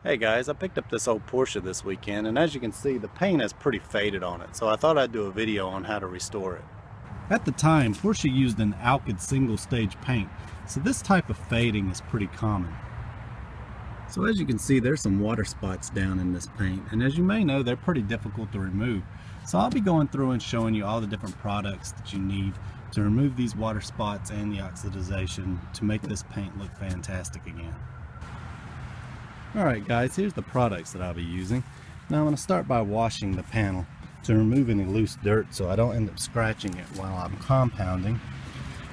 Hey guys, I picked up this old Porsche this weekend, and as you can see, the paint is pretty faded on it, so I thought I'd do a video on how to restore it. At the time, Porsche used an Alkyd single stage paint, so this type of fading is pretty common. So as you can see, there's some water spots down in this paint, and as you may know, they're pretty difficult to remove. So I'll be going through and showing you all the different products that you need to remove these water spots and the oxidization to make this paint look fantastic again. Alright guys, here's the products that I'll be using. Now I'm going to start by washing the panel to remove any loose dirt so I don't end up scratching it while I'm compounding.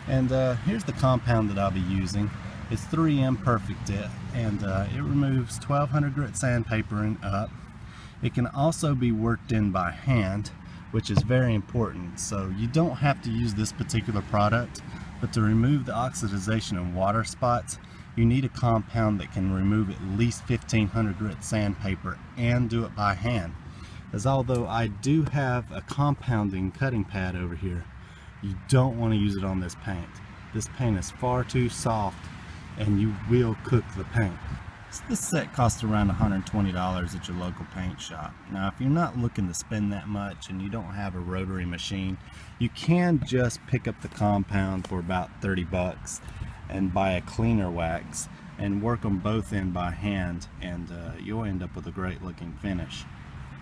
And here's the compound that I'll be using. It's 3M Perfect It, and it removes 1200 grit sandpaper and up. It can also be worked in by hand, which is very important. So you don't have to use this particular product, but to remove the oxidization and water spots, you need a compound that can remove at least 1500 grit sandpaper and do it by hand. As although I do have a compounding cutting pad over here, you don't want to use it on this paint. This paint is far too soft and you will cook the paint. So this set costs around $120 at your local paint shop. Now if you're not looking to spend that much and you don't have a rotary machine, you can just pick up the compound for about 30 bucks and buy a cleaner wax and work them both in by hand, and you'll end up with a great looking finish.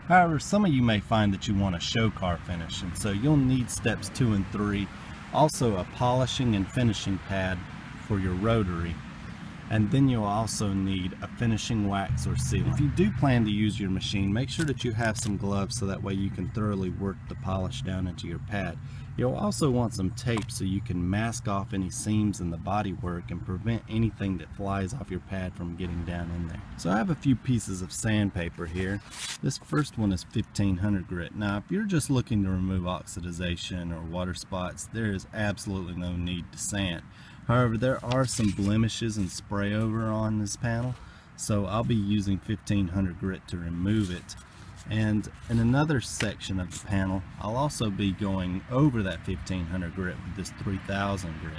However, some of you may find that you want a show car finish, and so you'll need steps 2 and 3, also a polishing and finishing pad for your rotary, and then you'll also need a finishing wax or sealant. If you do plan to use your machine, make sure that you have some gloves so that way you can thoroughly work the polish down into your pad. You'll also want some tape so you can mask off any seams in the bodywork and prevent anything that flies off your pad from getting down in there. So I have a few pieces of sandpaper here. This first one is 1500 grit. Now if you're just looking to remove oxidization or water spots, there is absolutely no need to sand. However, there are some blemishes and spray over on this panel, so I'll be using 1500 grit to remove it. And in another section of the panel, I'll also be going over that 1500 grit with this 3000 grit.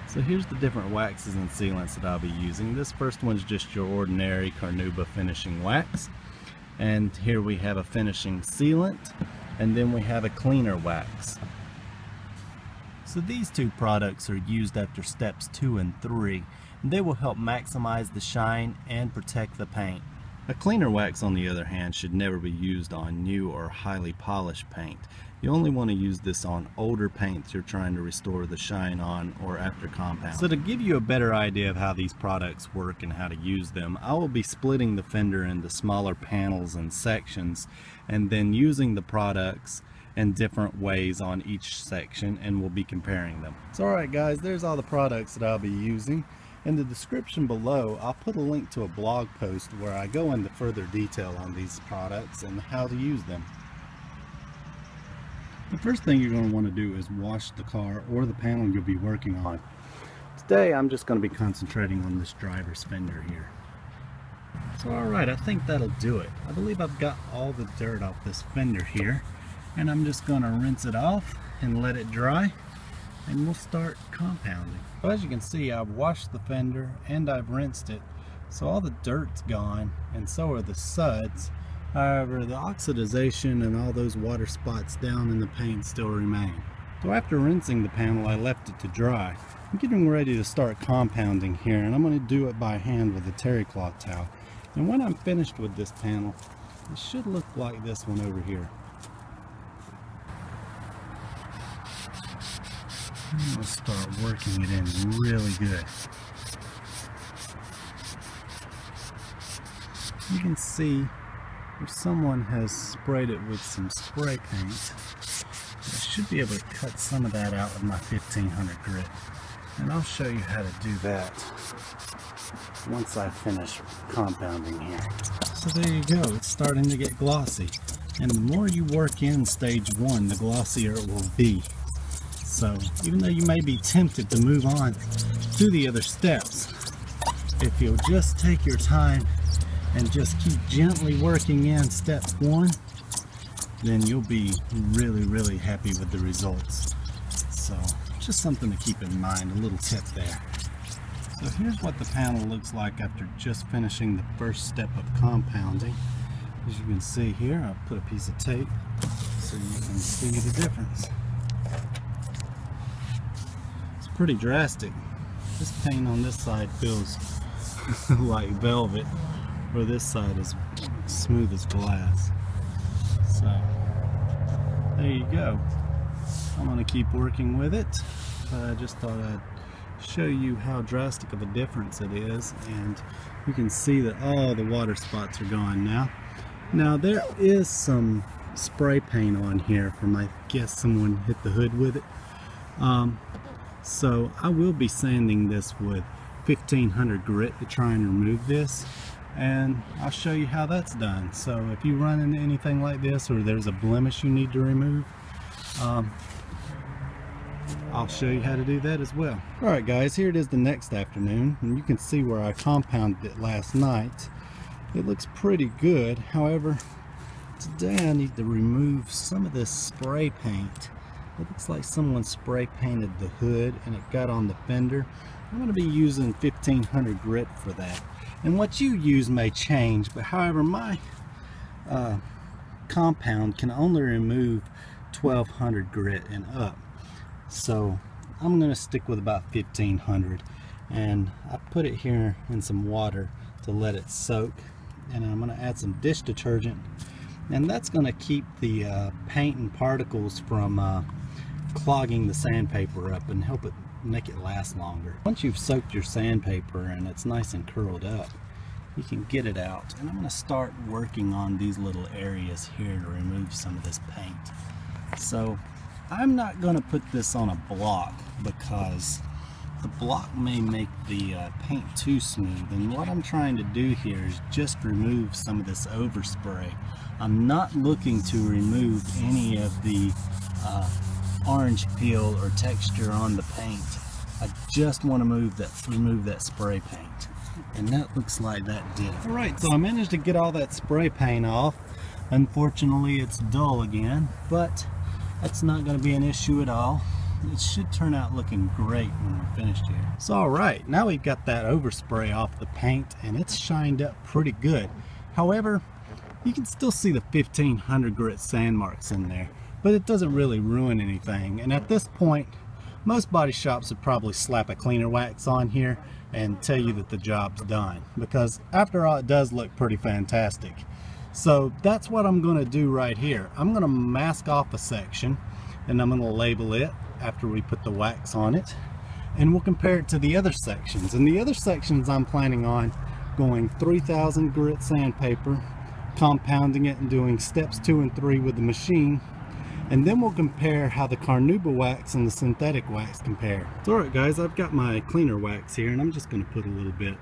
So here's the different waxes and sealants that I'll be using. This first one's just your ordinary Carnauba finishing wax. And here we have a finishing sealant, and then we have a cleaner wax. So these two products are used after steps 2 and 3, and they will help maximize the shine and protect the paint. A cleaner wax, on the other hand, should never be used on new or highly polished paint. You only want to use this on older paints you're trying to restore the shine on or after compound. So to give you a better idea of how these products work and how to use them, I will be splitting the fender into smaller panels and sections and then using the products in different ways on each section, and we'll be comparing them. So alright guys, there's all the products that I'll be using. In the description below, I'll put a link to a blog post where I go into further detail on these products and how to use them. The first thing you're going to want to do is wash the car or the panel you'll be working on. Today I'm just going to be concentrating on this driver's fender here. So alright, I think that'll do it. I believe I've got all the dirt off this fender here, and I'm just going to rinse it off and let it dry, and we'll start compounding. Well, as you can see, I've washed the fender and I've rinsed it, so all the dirt's gone and so are the suds. However, the oxidization and all those water spots down in the paint still remain. So after rinsing the panel, I left it to dry. I'm getting ready to start compounding here, and I'm going to do it by hand with a terry cloth towel. And when I'm finished with this panel, it should look like this one over here. I'm going to start working it in really good. You can see if someone has sprayed it with some spray paint, I should be able to cut some of that out with my 1500 grit. And I'll show you how to do that once I finish compounding here. So there you go, it's starting to get glossy. And the more you work in stage 1, the glossier it will be. So even though you may be tempted to move on to the other steps, if you'll just take your time and just keep gently working in step 1, then you'll be really happy with the results. So just something to keep in mind, a little tip there. So here's what the panel looks like after just finishing the first step of compounding. As you can see here, I'll put a piece of tape so you can see the difference. It's pretty drastic. This paint on this side feels like velvet, where this side is smooth as glass. So there you go. I'm going to keep working with it, but I just thought I'd show you how drastic of a difference it is, and you can see that all the water spots are gone now. Now there is some spray paint on here from, I guess, someone hit the hood with it. So I will be sanding this with 1500 grit to try and remove this, and I'll show you how that's done. So if you run into anything like this, or there's a blemish you need to remove, I'll show you how to do that as well. Alright guys, here it is the next afternoon, and you can see where I compounded it last night. It looks pretty good. However, today I need to remove some of this spray paint. It looks like someone spray painted the hood and it got on the fender. I'm going to be using 1500 grit for that. And what you use may change, but however, my compound can only remove 1200 grit and up. So I'm going to stick with about 1500, and I put it here in some water to let it soak, and I'm going to add some dish detergent, and that's going to keep the paint and particles from clogging the sandpaper up and help it make it last longer. Once you've soaked your sandpaper and it's nice and curled up, you can get it out, and I'm going to start working on these little areas here to remove some of this paint. So I'm not going to put this on a block because the block may make the paint too smooth, and what I'm trying to do here is just remove some of this overspray. I'm not looking to remove any of the orange peel or texture on the paint. I just want to remove that spray paint, and that looks like that did it. Alright, so I managed to get all that spray paint off. Unfortunately, it's dull again, but that's not going to be an issue at all. It should turn out looking great when we're finished here. So alright, now we've got that overspray off the paint and it's shined up pretty good. However, you can still see the 1500 grit sand marks in there, but it doesn't really ruin anything. And at this point, most body shops would probably slap a cleaner wax on here and tell you that the job's done, because after all, it does look pretty fantastic. So that's what I'm going to do right here. I'm going to mask off a section, and I'm going to label it after we put the wax on it, and we'll compare it to the other sections. And the other sections I'm planning on going 3000 grit sandpaper, compounding it and doing steps 2 and 3 with the machine, and then we'll compare how the carnauba wax and the synthetic wax compare. So alright guys, I've got my cleaner wax here, and I'm just going to put a little bit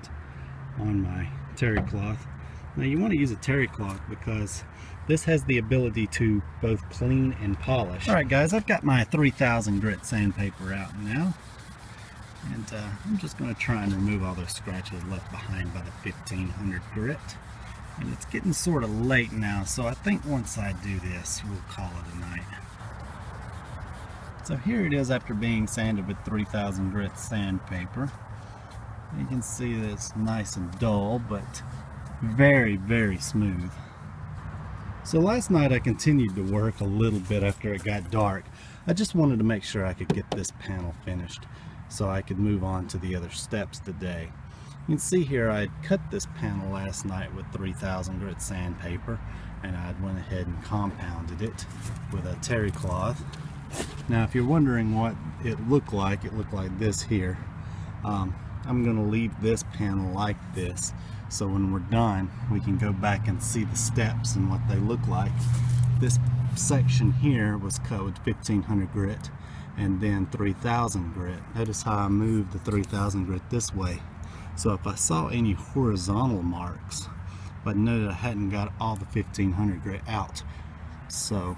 on my terry cloth. Now you want to use a terry cloth because this has the ability to both clean and polish. Alright guys, I've got my 3000 grit sandpaper out now, and I'm just going to try and remove all those scratches left behind by the 1500 grit. And it's getting sort of late now, so I think once I do this, we'll call it a night. So here it is after being sanded with 3000 grit sandpaper. You can see that it's nice and dull, but very, very smooth. So last night I continued to work a little bit after it got dark. I just wanted to make sure I could get this panel finished so I could move on to the other steps today. You can see here I had cut this panel last night with 3000 grit sandpaper, and I went ahead and compounded it with a terry cloth. Now if you're wondering what it looked like this here. I'm going to leave this panel like this, so when we're done we can go back and see the steps and what they look like. This section here was cut with 1500 grit and then 3000 grit. Notice how I moved the 3000 grit this way. So if I saw any horizontal marks, but noted I hadn't got all the 1500 grit out. So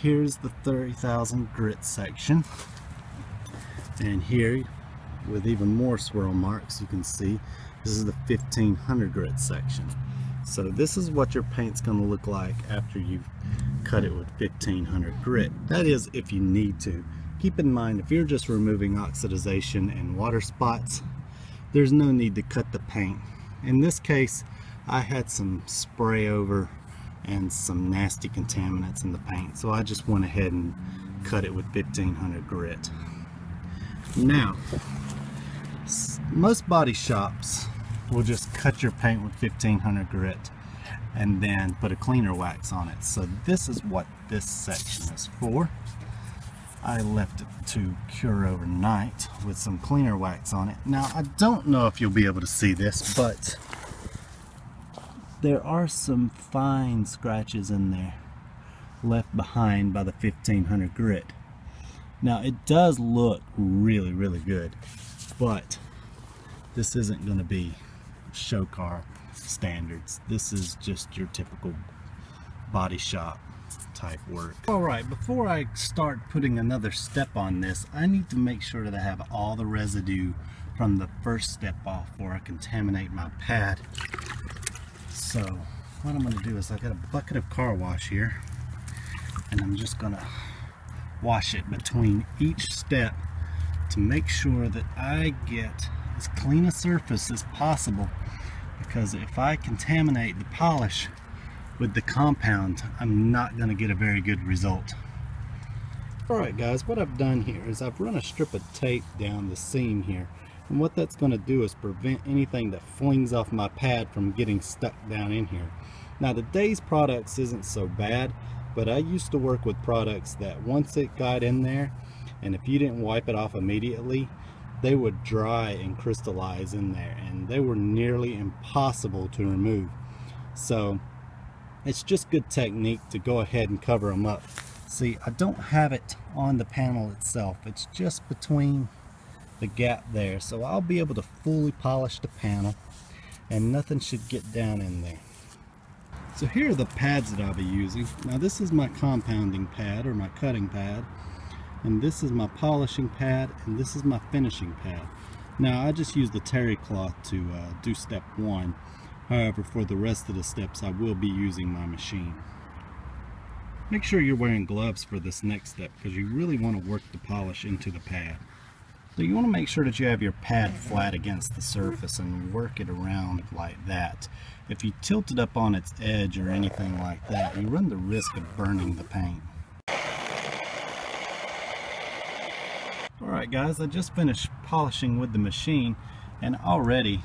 here's the 30,000 grit section, and here with even more swirl marks you can see this is the 1500 grit section. So this is what your paint's going to look like after you've cut it with 1500 grit. That is if you need to. Keep in mind, if you're just removing oxidization and water spots, there's no need to cut the paint. In this case, I had some spray over and some nasty contaminants in the paint, so I just went ahead and cut it with 1500 grit. Now, most body shops will just cut your paint with 1500 grit and then put a cleaner wax on it. So this is what this section is for. I left it to cure overnight with some cleaner wax on it. Now, I don't know if you'll be able to see this, but there are some fine scratches in there left behind by the 1500 grit. Now, it does look really, really good, but this isn't going to be show car standards. This is just your typical body shop type work. Alright, before I start putting another step on this, I need to make sure that I have all the residue from the first step off before I contaminate my pad. So what I'm going to do is I've got a bucket of car wash here, and I'm just going to wash it between each step to make sure that I get as clean a surface as possible, because if I contaminate the polish with the compound, I'm not going to get a very good result. Alright guys, what I've done here is I've run a strip of tape down the seam here, and what that's going to do is prevent anything that flings off my pad from getting stuck down in here. Now, the Days products isn't so bad, but I used to work with products that once it got in there, and if you didn't wipe it off immediately, they would dry and crystallize in there, and they were nearly impossible to remove. So it's just good technique to go ahead and cover them up. See, I don't have it on the panel itself, it's just between the gap there, so I'll be able to fully polish the panel and nothing should get down in there. So here are the pads that I'll be using. Now, this is my compounding pad, or my cutting pad, and this is my polishing pad, and this is my finishing pad. Now, I just use the terry cloth to do step one. However, for the rest of the steps, I will be using my machine. Make sure you're wearing gloves for this next step, because you really want to work the polish into the pad. So you want to make sure that you have your pad flat against the surface and work it around like that. If you tilt it up on its edge or anything like that, you run the risk of burning the paint. Alright guys, I just finished polishing with the machine, and already,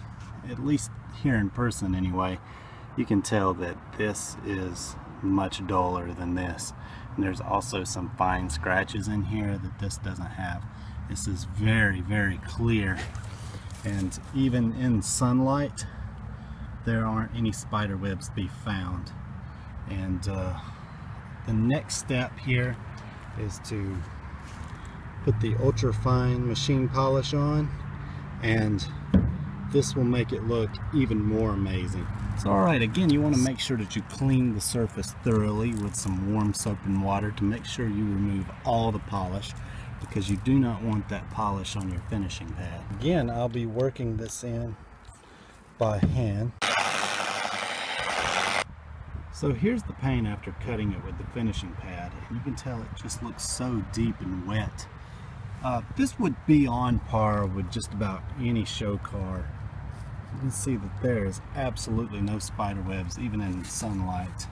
at least here in person anyway, you can tell that this is much duller than this. And there's also some fine scratches in here that this doesn't have. This is very, very clear, and even in sunlight there aren't any spider webs to be found. And the next step here is to put the ultra fine machine polish on, and this will make it look even more amazing. So alright, again, you want to make sure that you clean the surface thoroughly with some warm soap and water to make sure you remove all the polish, because you do not want that polish on your finishing pad. Again, I'll be working this in by hand. So here's the paint after cutting it with the finishing pad, and you can tell it just looks so deep and wet. This would be on par with just about any show car. You can see that there is absolutely no spider webs, even in sunlight.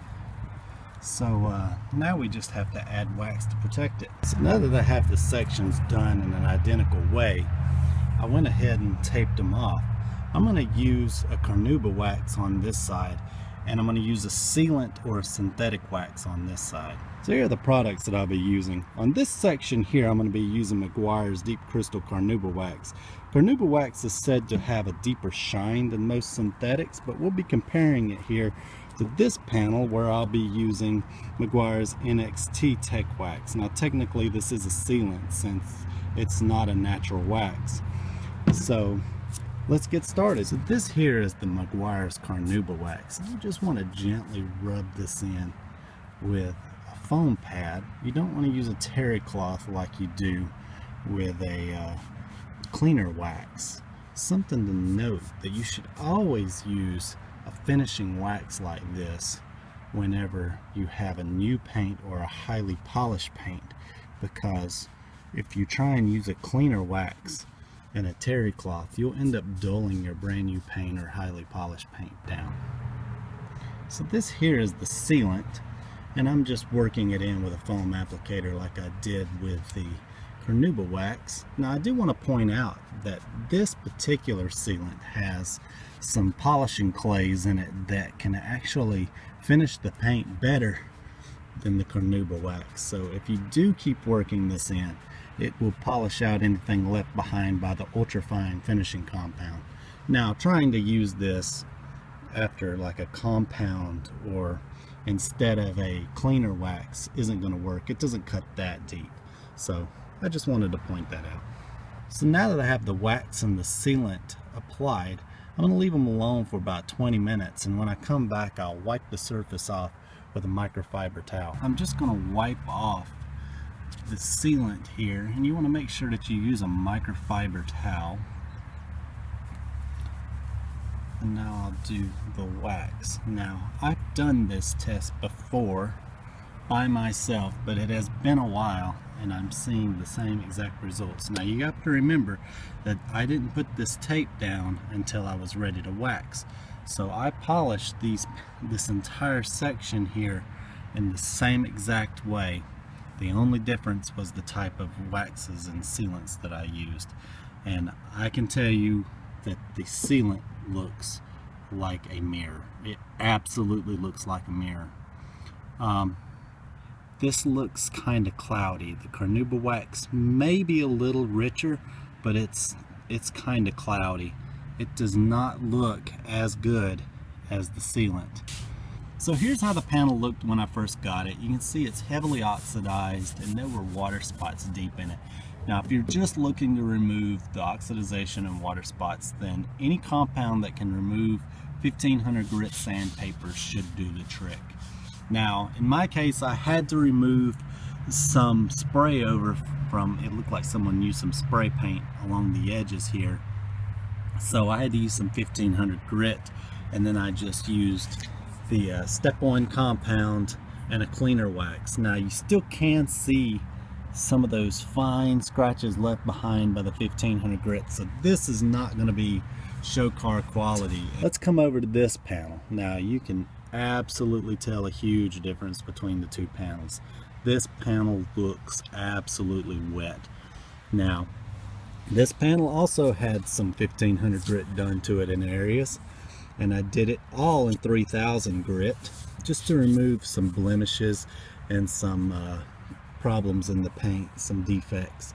So now we just have to add wax to protect it. So now that I have the sections done in an identical way, I went ahead and taped them off. I'm going to use a carnauba wax on this side, and I'm going to use a sealant or a synthetic wax on this side. So here are the products that I'll be using. On this section here, I'm going to be using Meguiar's Deep Crystal Carnauba Wax. Carnauba wax is said to have a deeper shine than most synthetics, but we'll be comparing it here to this panel where I'll be using Meguiar's NXT Tech Wax. Now technically this is a sealant since it's not a natural wax. So let's get started. So this here is the Meguiar's Carnauba Wax. You just want to gently rub this in with a foam pad. You don't want to use a terry cloth like you do with a cleaner wax. Something to note that you should always use a finishing wax like this whenever you have a new paint or a highly polished paint, because if you try and use a cleaner wax, and a terry cloth, you'll end up dulling your brand new paint or highly polished paint down. So this here is the sealant, and I'm just working it in with a foam applicator like I did with the Carnauba wax. Now I do want to point out that this particular sealant has some polishing clays in it that can actually finish the paint better than the Carnauba wax. So if you do keep working this in, it will polish out anything left behind by the ultrafine finishing compound. Now trying to use this after like a compound or instead of a cleaner wax isn't going to work. It doesn't cut that deep. So I just wanted to point that out. So now that I have the wax and the sealant applied, I'm going to leave them alone for about 20 minutes, and when I come back I'll wipe the surface off with a microfiber towel. I'm just going to wipe off the sealant here, and you want to make sure that you use a microfiber towel. And now I'll do the wax. Now I've done this test before by myself, but it has been a while and I'm seeing the same exact results. Now you have to remember that I didn't put this tape down until I was ready to wax. So I polished this entire section here in the same exact way. The only difference was the type of waxes and sealants that I used. And I can tell you that the sealant looks like a mirror. It absolutely looks like a mirror. This looks kind of cloudy. The Carnauba wax may be a little richer, but it's kind of cloudy. It does not look as good as the sealant. So here's how the panel looked when I first got it. You can see it's heavily oxidized and there were water spots deep in it. Now if you're just looking to remove the oxidization and water spots, then any compound that can remove 1500 grit sandpaper should do the trick. Now in my case I had to remove some spray over from, it looked like someone used some spray paint along the edges here. So I had to use some 1500 grit, and then I just used the Step 1 compound and a cleaner wax. Now you still can see some of those fine scratches left behind by the 1500 grit, so this is not going to be show car quality. Let's come over to this panel. Now you can absolutely tell a huge difference between the two panels. This panel looks absolutely wet. Now this panel also had some 1500 grit done to it in areas, and I did it all in 3000 grit just to remove some blemishes and some problems in the paint, some defects.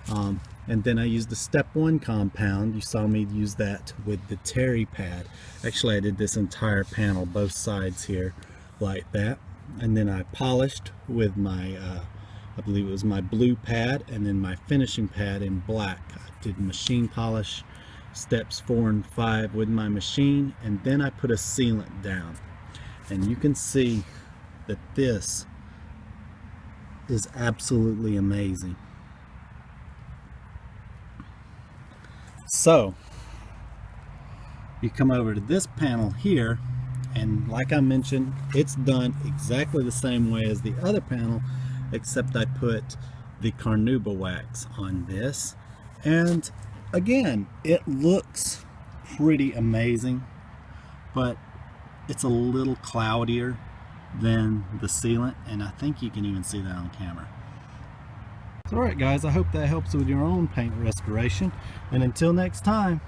And then I used the Step 1 compound. You saw me use that with the terry pad. Actually I did this entire panel, both sides here, like that. And then I polished with my I believe it was my blue pad, and then my finishing pad in black. I did machine polish steps 4 and 5 with my machine, and then I put a sealant down. And you can see that this is absolutely amazing. So you come over to this panel here, and like I mentioned, it's done exactly the same way as the other panel, except I put the Carnauba wax on this, and again it looks pretty amazing, but it's a little cloudier than the sealant, and I think you can even see that on camera. Alright guys, I hope that helps with your own paint restoration, and until next time.